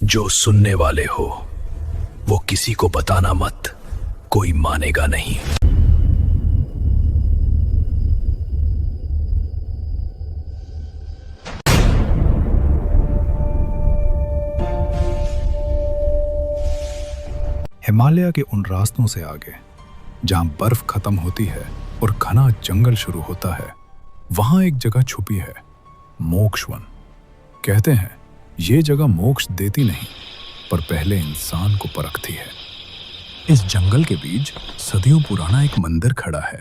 जो सुनने वाले हो वो किसी को बताना मत, कोई मानेगा नहीं। हिमालय के उन रास्तों से आगे जहां बर्फ खत्म होती है और घना जंगल शुरू होता है, वहां एक जगह छुपी है, मोक्षवन। कहते हैं ये जगह मोक्ष देती नहीं, पर पहले इंसान को परखती है। इस जंगल के बीच सदियों पुराना एक मंदिर खड़ा है,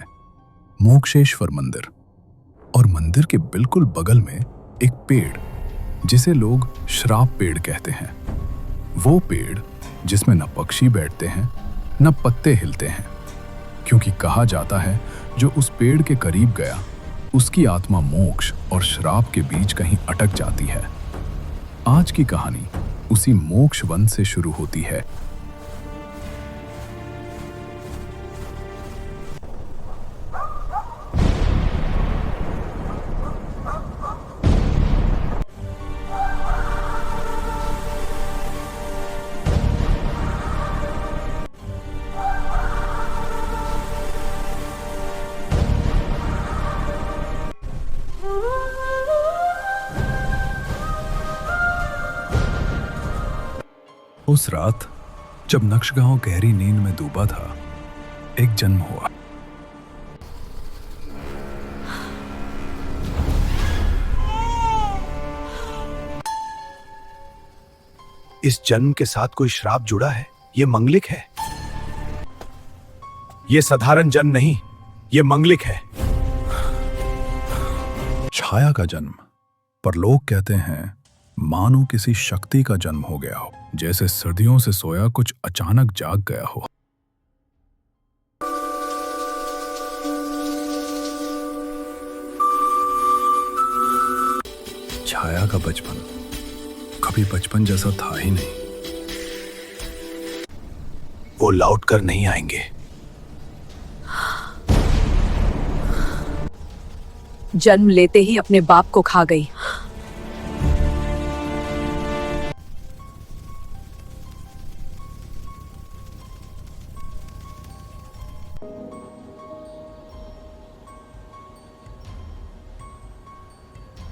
मोक्षेश्वर मंदिर। और मंदिर के बिल्कुल बगल में एक पेड़ जिसे लोग श्राप पेड़ कहते हैं। वो पेड़ जिसमें न पक्षी बैठते हैं न पत्ते हिलते हैं, क्योंकि कहा जाता है जो उस पेड़ के करीब गया उसकी आत्मा मोक्ष और श्राप के बीच कहीं अटक जाती है। आज की कहानी उसी मोक्ष वन से शुरू होती है। उस रात जब नक्शगांव गहरी नींद में डूबा था, एक जन्म हुआ। इस जन्म के साथ कोई श्राप जुड़ा है, ये मंगलिक है। ये साधारण जन्म नहीं, ये मंगलिक है। छाया का जन्म, पर लोग कहते हैं मानो किसी शक्ति का जन्म हो गया हो, जैसे सर्दियों से सोया कुछ अचानक जाग गया हो। छाया का बचपन कभी बचपन जैसा था ही नहीं। वो लौट कर नहीं आएंगे। जन्म लेते ही अपने बाप को खा गई।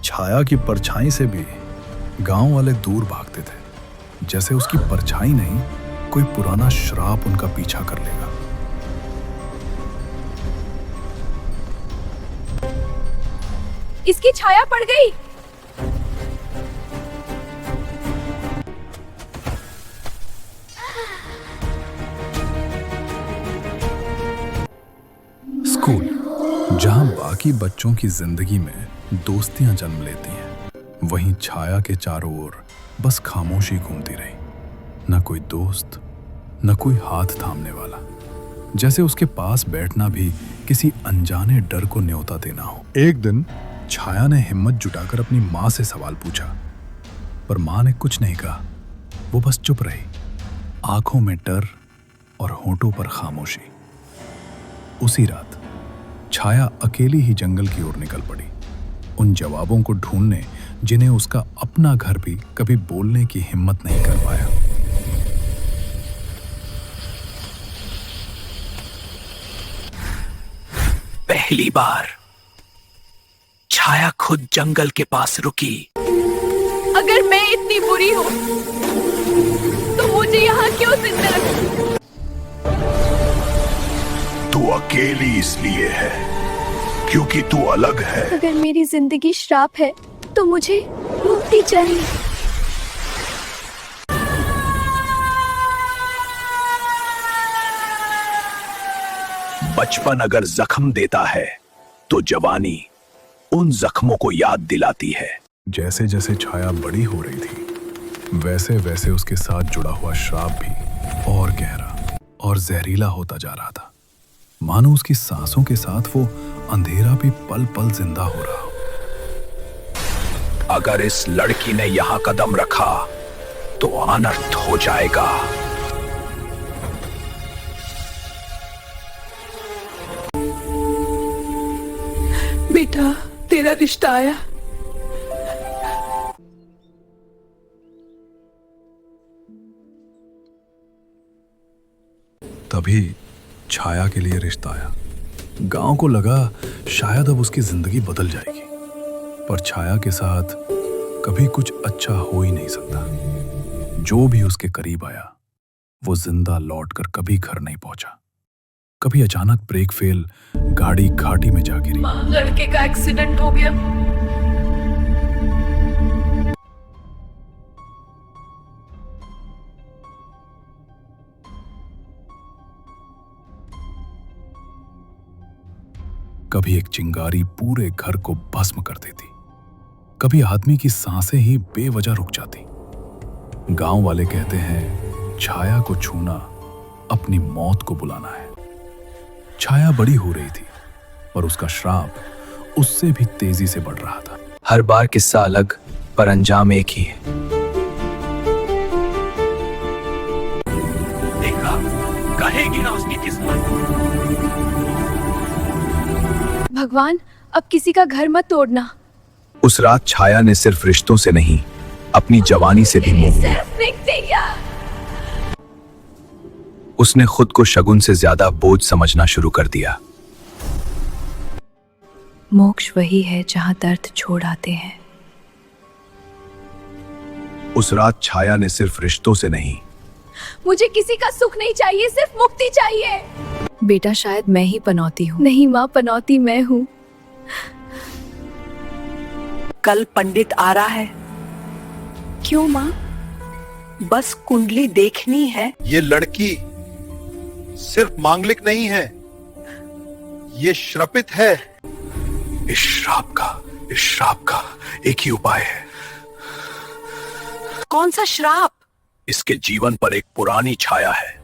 छाया की परछाई से भी गांव वाले दूर भागते थे, जैसे उसकी परछाई नहीं, कोई पुराना श्राप उनका पीछा कर लेगा। इसकी छाया पड़ गई। स्कूल, जहां बाकी बच्चों की जिंदगी में दोस्तियां जन्म लेती हैं, वहीं छाया के चारों ओर बस खामोशी घूमती रही। न कोई दोस्त, न कोई हाथ थामने वाला, जैसे उसके पास बैठना भी किसी अनजाने डर को न्योता देना हो। एक दिन छाया ने हिम्मत जुटाकर अपनी माँ से सवाल पूछा, पर माँ ने कुछ नहीं कहा। वो बस चुप रही, आंखों में डर और होंठों पर खामोशी। उसी रात छाया अकेली ही जंगल की ओर निकल पड़ी, उन जवाबों को ढूंढने जिन्हें उसका अपना घर भी कभी बोलने की हिम्मत नहीं कर पाया। पहली बार छाया खुद जंगल के पास रुकी। अगर मैं इतनी बुरी हूँ तो मुझे यहाँ क्यों जिंदा रखा? तू अकेली इसलिए है क्योंकि तू अलग है। अगर मेरी जिंदगी श्राप है तो मुझे मुक्ति चाहिए। बचपन अगर जख्म देता है तो जवानी उन जख्मों को याद दिलाती है। जैसे जैसे छाया बड़ी हो रही थी, वैसे वैसे उसके साथ जुड़ा हुआ श्राप भी और गहरा और जहरीला होता जा रहा था। मानो उसकी सांसों के साथ वो अंधेरा भी पल पल जिंदा हो रहा हो। अगर इस लड़की ने यहां कदम रखा तो अनर्थ हो जाएगा। बेटा, तेरा रिश्ता आया। तभी छाया के लिए रिश्ता आया। गांव को लगा शायद अब उसकी जिंदगी बदल जाएगी, पर छाया के साथ कभी कुछ अच्छा हो ही नहीं सकता। जो भी उसके करीब आया वो जिंदा लौटकर कभी घर नहीं पहुंचा। कभी अचानक ब्रेक फेल, गाड़ी घाटी में जा गिरी। लड़के का एक्सीडेंट हो गया। कभी एक चिंगारी पूरे घर को भस्म कर देती, कभी आदमी की सांसें ही बेवजह रुक जाती। गांव वाले कहते हैं छाया को छूना अपनी मौत को बुलाना है। छाया बड़ी हो रही थी और उसका श्राप उससे भी तेजी से बढ़ रहा था। हर बार किस्सा अलग पर अंजाम एक ही है। देखा, कहेगी ना उसकी किस्मत। भगवान, अब किसी का घर मत तोड़ना। उस रात छाया ने सिर्फ रिश्तों से नहीं, अपनी जवानी से भी मोह लिया। उसने खुद को शगुन से ज्यादा बोझ समझना शुरू कर दिया। मोक्ष वही है जहां दर्द छोड़ आते हैं। उस रात छाया ने सिर्फ रिश्तों से नहीं, मुझे किसी का सुख नहीं चाहिए, सिर्फ मुक्ति चाहिए। बेटा, शायद मैं ही पनौती हूँ। नहीं माँ, पनौती मैं हूँ। कल पंडित आ रहा है। क्यों माँ? बस कुंडली देखनी है। ये लड़की सिर्फ मांगलिक नहीं है, ये श्रापित है। इस श्राप का एक ही उपाय है। कौन सा श्राप? इसके जीवन पर एक पुरानी छाया है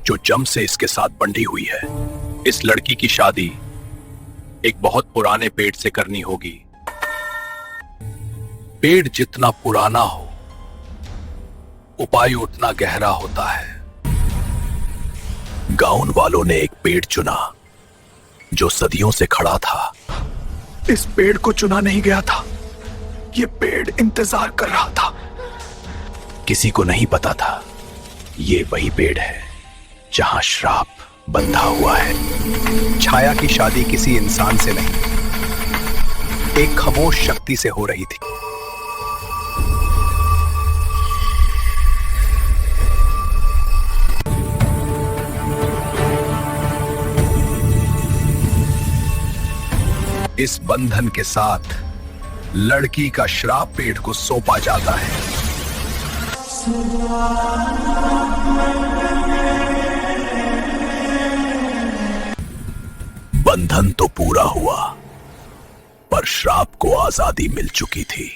जो जम से इसके साथ बंधी हुई है। इस लड़की की शादी एक बहुत पुराने पेड़ से करनी होगी। पेड़ जितना पुराना हो, उपाय उतना गहरा होता है। गांव वालों ने एक पेड़ चुना जो सदियों से खड़ा था। इस पेड़ को चुना नहीं गया था, ये पेड़ इंतजार कर रहा था। किसी को नहीं पता था ये वही पेड़ है जहां श्राप बंधा हुआ है। छाया की शादी किसी इंसान से नहीं, एक खामोश शक्ति से हो रही थी। इस बंधन के साथ लड़की का श्राप पेड़ को सौंपा जाता है। बंधन तो पूरा हुआ, पर श्राप को आजादी मिल चुकी थी।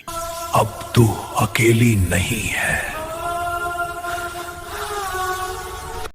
अब तू अकेली नहीं है।